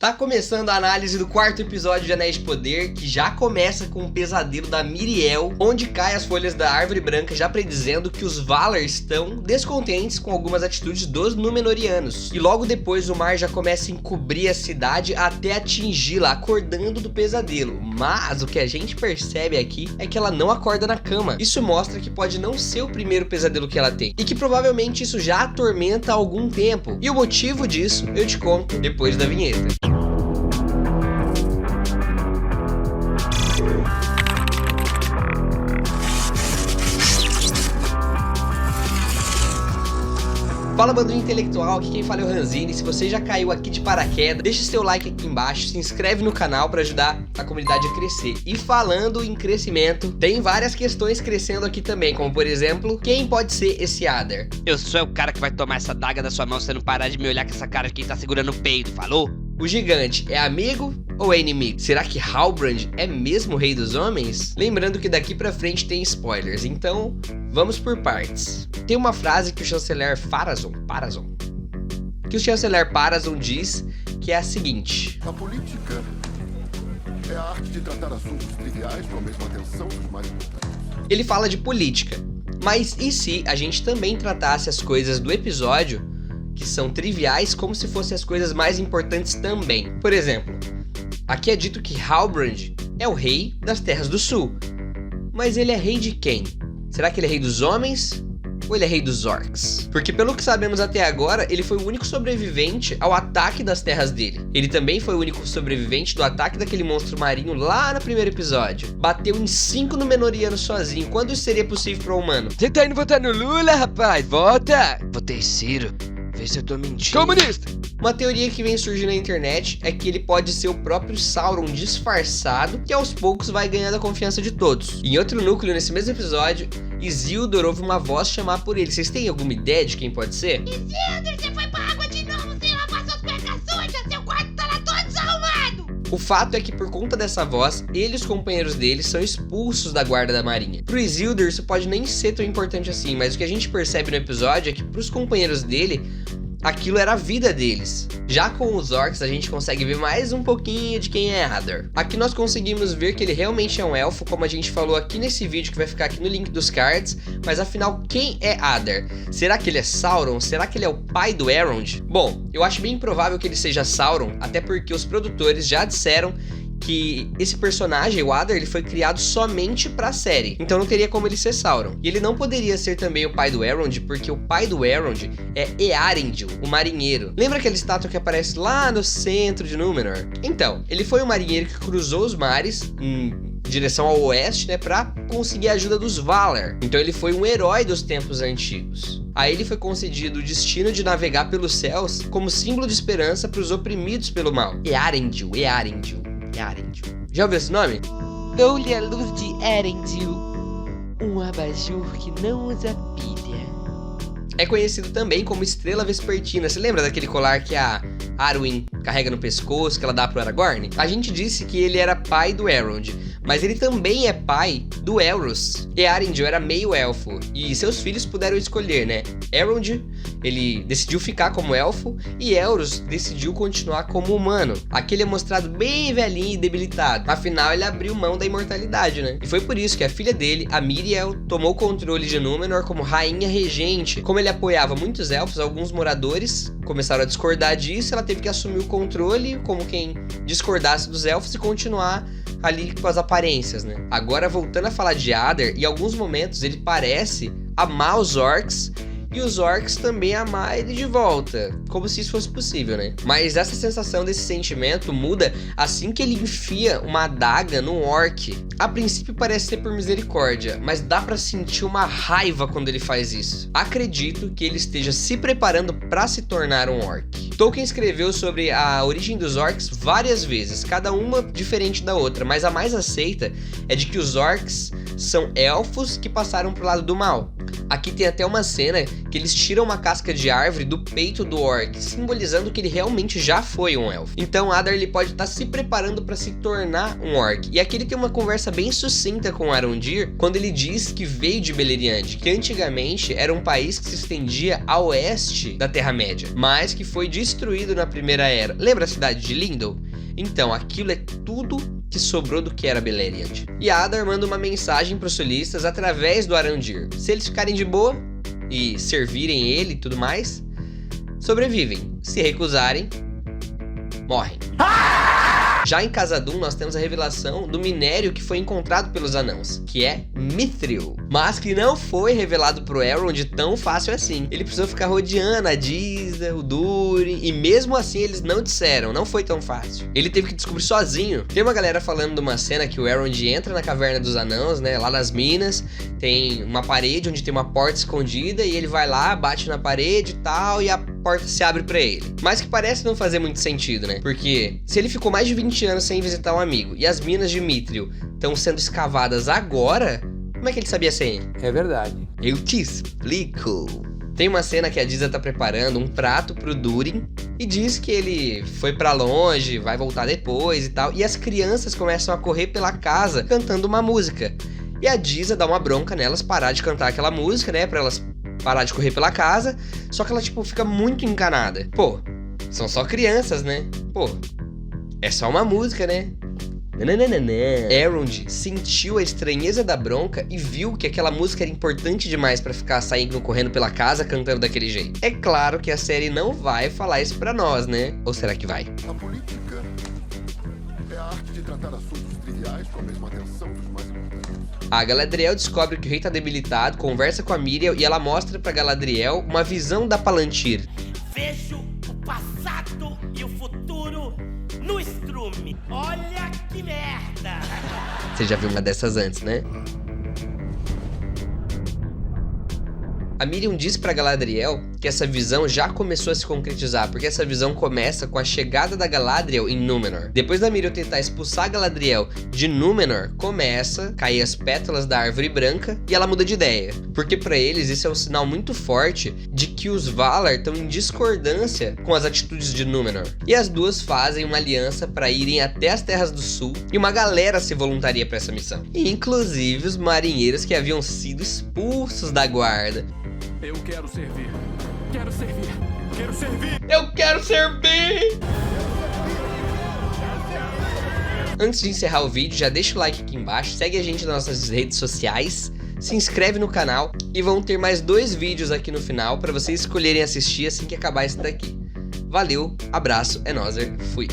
Tá começando a análise do quarto episódio de Anéis de Poder, que já começa com o pesadelo da Míriel, onde cai as folhas da árvore branca já predizendo que os Valar estão descontentes com algumas atitudes dos Númenóreanos. E logo depois o mar já começa a encobrir a cidade até atingi-la, acordando do pesadelo. Mas o que a gente percebe aqui é que ela não acorda na cama. Isso mostra que pode não ser o primeiro pesadelo que ela tem, e que provavelmente isso já atormenta há algum tempo. E o motivo disso eu te conto depois da vinheta. Fala, bando intelectual, aqui quem fala é o Ranzini. Se você já caiu aqui de paraquedas, deixa seu like aqui embaixo, se inscreve no canal para ajudar a comunidade a crescer. E falando em crescimento, tem várias questões crescendo aqui também, como por exemplo, quem pode ser esse Adar? Eu sou o cara que vai tomar essa daga da sua mão se você não parar de me olhar com essa cara de quem tá segurando o peito, falou? O gigante é amigo ou é inimigo? Será que Halbrand é mesmo o rei dos homens? Lembrando que daqui pra frente tem spoilers, então vamos por partes. Tem uma frase que o chanceler Pharazôn diz, que é a seguinte: a política é a arte de tratar assuntos triviais com a mesma atenção dos mais importantes. Ele fala de política, mas e se a gente também tratasse as coisas do episódio, que são triviais, como se fossem as coisas mais importantes também? Por exemplo, aqui é dito que Halbrand é o rei das Terras do Sul, mas ele é rei de quem? Será que ele é rei dos homens? Ou ele é rei dos orcs? Porque pelo que sabemos até agora, ele foi o único sobrevivente ao ataque das terras dele. Ele também foi o único sobrevivente do ataque daquele monstro marinho lá no primeiro episódio. Bateu em 5 Númenóreanos sozinho. Quando isso seria possível para um humano? Você tá indo votar no Lula, rapaz? Vota! Votei Ciro. Vê se eu tô mentindo. Comunista! Uma teoria que vem surgindo na internet é que ele pode ser o próprio Sauron disfarçado, que aos poucos vai ganhando a confiança de todos. Em outro núcleo, nesse mesmo episódio, Isildur ouve uma voz chamar por ele. Vocês têm alguma ideia de quem pode ser? Isildur, você foi pra água de novo sem lavar suas cuecas sujas, seu quarto tá lá todo desarrumado! O fato é que por conta dessa voz, ele e os companheiros dele são expulsos da guarda da marinha. Pro Isildur isso pode nem ser tão importante assim, mas o que a gente percebe no episódio é que pros companheiros dele, aquilo era a vida deles. Já com os orcs a gente consegue ver mais um pouquinho de quem é Adar. Aqui nós conseguimos ver que ele realmente é um elfo, como a gente falou aqui nesse vídeo que vai ficar aqui no link dos cards. Mas afinal, quem é Adar? Será que ele é Sauron? Será que ele é o pai do Elrond? Bom, eu acho bem improvável que ele seja Sauron, até porque os produtores já disseram que esse personagem, o Adar, ele foi criado somente pra série, então não teria como ele ser Sauron. E ele não poderia ser também o pai do Elrond, porque o pai do Elrond é Eärendil, o marinheiro. Lembra aquela estátua que aparece lá no centro de Númenor? Então, ele foi um marinheiro que cruzou os mares em direção ao oeste, né, pra conseguir a ajuda dos Valar. Então ele foi um herói dos tempos antigos. A ele foi concedido o destino de navegar pelos céus como símbolo de esperança para os oprimidos pelo mal. Eärendil. Já ouviu esse nome? Dou-lhe a luz de Eärendil, um abajur que não usa pilha. É conhecido também como Estrela Vespertina. Você lembra daquele colar que a Arwen carrega no pescoço, que ela dá pro Aragorn? A gente disse que ele era pai do Elrond, mas ele também é pai do Elros. Eärendil era meio elfo, e seus filhos puderam escolher, né? Elrond, ele decidiu ficar como elfo, e Elros decidiu continuar como humano. Aqui ele é mostrado bem velhinho e debilitado, afinal ele abriu mão da imortalidade, né? E foi por isso que a filha dele, a Míriel, tomou o controle de Númenor como rainha regente. Como ele apoiava muitos elfos, alguns moradores começaram a discordar disso, ela teve que assumir o controle como quem discordasse dos elfos e continuar ali com as aparências, né? Agora, voltando a falar de Adar, em alguns momentos ele parece amar os orcs, e os orcs também amar ele de volta, como se isso fosse possível, né? Mas essa sensação desse sentimento muda assim que ele enfia uma adaga num orc. A princípio parece ser por misericórdia, mas dá pra sentir uma raiva quando ele faz isso. Acredito que ele esteja se preparando pra se tornar um orc. Tolkien escreveu sobre a origem dos orcs várias vezes, cada uma diferente da outra, mas a mais aceita é de que os orcs são elfos que passaram pro lado do mal. Aqui tem até uma cena que eles tiram uma casca de árvore do peito do orc, simbolizando que ele realmente já foi um elfo. Então Adar ele pode estar se preparando para se tornar um orc. E aqui ele tem uma conversa bem sucinta com Arondir, quando ele diz que veio de Beleriand, que antigamente era um país que se estendia a oeste da Terra-média, mas que foi destruído na Primeira Era. Lembra a cidade de Lindon? Então, aquilo é tudo que sobrou do que era Beleriand. E Adar manda uma mensagem para os solistas através do Arondir. Se eles ficarem de boa e servirem ele e tudo mais, sobrevivem. Se recusarem, morrem. Já em Khazad-dûm nós temos a revelação do minério que foi encontrado pelos anãos, que é Mithril, mas que não foi revelado pro Elrond tão fácil assim. Ele precisou ficar rodeando a Disa, o Durin, e mesmo assim eles não disseram, não foi tão fácil. Ele teve que descobrir sozinho. Tem uma galera falando de uma cena que o Elrond entra na caverna dos anãos, né, lá nas minas, tem uma parede onde tem uma porta escondida e ele vai lá, bate na parede e tal, e a porta se abre pra ele. Mas que parece não fazer muito sentido, né? Porque se ele ficou mais de 20 anos sem visitar um amigo e as minas de Mithril estão sendo escavadas agora, como é que ele sabia a senha? É verdade. Eu te explico. Tem uma cena que a Disa tá preparando um prato pro Durin e diz que ele foi pra longe, vai voltar depois e tal, e as crianças começam a correr pela casa cantando uma música. E a Disa dá uma bronca nelas parar de cantar aquela música, né, pra elas parar de correr pela casa, só que ela, tipo, fica muito encanada. Pô, são só crianças, né? Pô, é só uma música, né? Elrond sentiu a estranheza da bronca e viu que aquela música era importante demais pra ficar saindo correndo pela casa cantando daquele jeito. É claro que a série não vai falar isso pra nós, né? Ou será que vai? A política é a arte de tratar assuntos triviais com a mesma atenção dos mais importantes. A Galadriel descobre que o rei tá debilitado, conversa com a Miriel e ela mostra pra Galadriel uma visão da Palantir. Vejo o passado e o futuro no estrume. Olha que merda! Você já viu uma dessas antes, né? A Miriam diz pra Galadriel que essa visão já começou a se concretizar, porque essa visão começa com a chegada da Galadriel em Númenor. Depois da Miriam tentar expulsar a Galadriel de Númenor, começa a cair as pétalas da árvore branca e ela muda de ideia. Porque pra eles isso é um sinal muito forte de que os Valar estão em discordância com as atitudes de Númenor. E as duas fazem uma aliança pra irem até as Terras do Sul e uma galera se voluntaria pra essa missão. E, inclusive os marinheiros que haviam sido expulsos da guarda. Eu quero servir. Quero servir. Quero servir. Eu quero servir! Antes de encerrar o vídeo, já deixa o like aqui embaixo, segue a gente nas nossas redes sociais, se inscreve no canal e vão ter mais 2 vídeos aqui no final para vocês escolherem assistir assim que acabar esse daqui. Valeu, abraço, é nóis, fui!